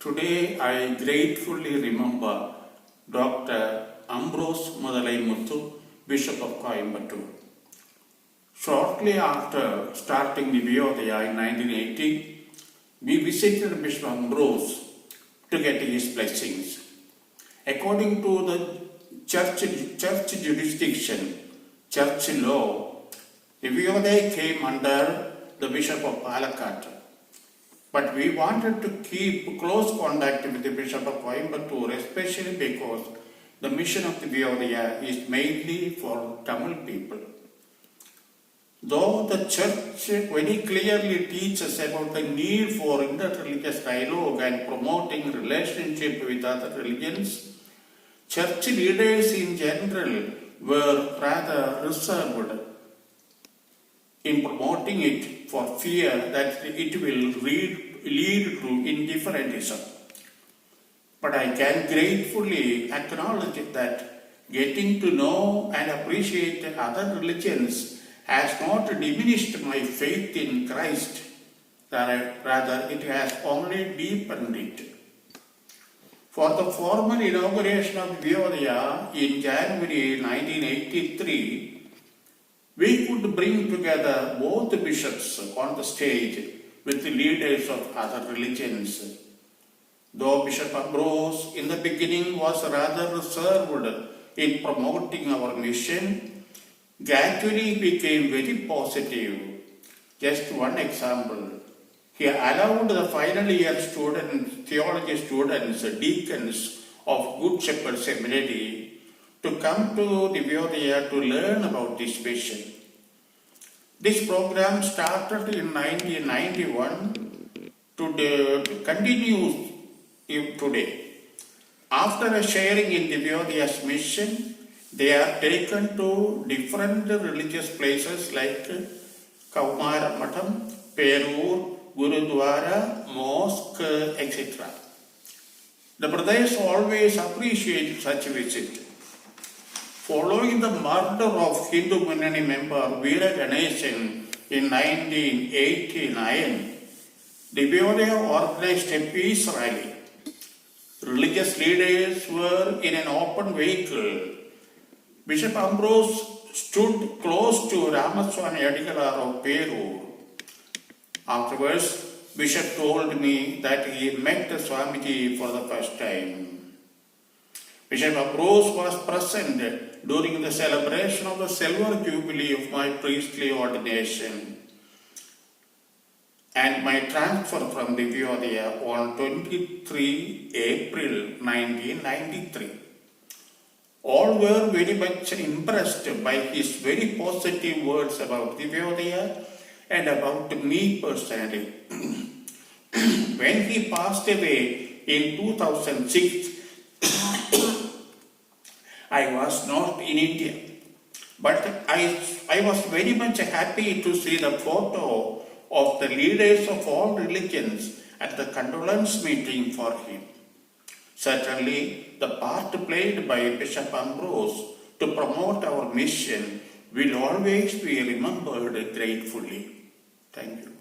Today I gratefully remember Dr. Ambrose Muthu, Bishop of Coimbatore. Shortly after starting the Vyodaya in 1980, we visited Bishop Ambrose to get his blessings. According to the church jurisdiction, church law, the Vyodaya came under the Bishop of Palakkad. But we wanted to keep close contact with the Bishop of Coimbatore, especially because the mission of the Vyodaya is mainly for Tamil people. Though the church very clearly teaches about the need for interreligious dialogue and promoting relationship with other religions, church leaders in general were rather reserved in promoting it for fear that it will lead to indifferentism. But I can gratefully acknowledge that getting to know and appreciate other religions has not diminished my faith in Christ, rather it has only deepened it. For the formal inauguration of Vyodaya in January 1983, we could bring together both bishops on the stage with the leaders of other religions. Though Bishop Ambrose in the beginning was rather reserved in promoting our mission, gradually became very positive. Just one example, he allowed the final year students, theology students, deacons of Good Shepherd Seminary to come to the Vyodaya to learn about this mission. This program started in 1991 to continue today. After sharing in the Vyodaya's mission, they are taken to different religious places like Kaumara Matham, Perur, Gurudwara, Mosque, etc. The brothers always appreciate such visit. Following the murder of Hindu Munnani member Veera Ganeshan in 1989, the Vyodaya organized a peace rally. Religious leaders were in an open vehicle. Bishop Ambrose stood close to Ramaswamy Adikalar of Perur. Afterwards, Bishop told me that he met Swamiji for the first time. Bishop Ambrose was present during the celebration of the silver jubilee of my priestly ordination and my transfer from the Vyodaya on 23 April 1993. All were very much impressed by his very positive words about the Vyodaya and about me personally. When he passed away in 2006, I was not in India, but I was very much happy to see the photo of the leaders of all religions at the condolence meeting for him. Certainly, the part played by Bishop Ambrose to promote our mission will always be remembered gratefully. Thank you.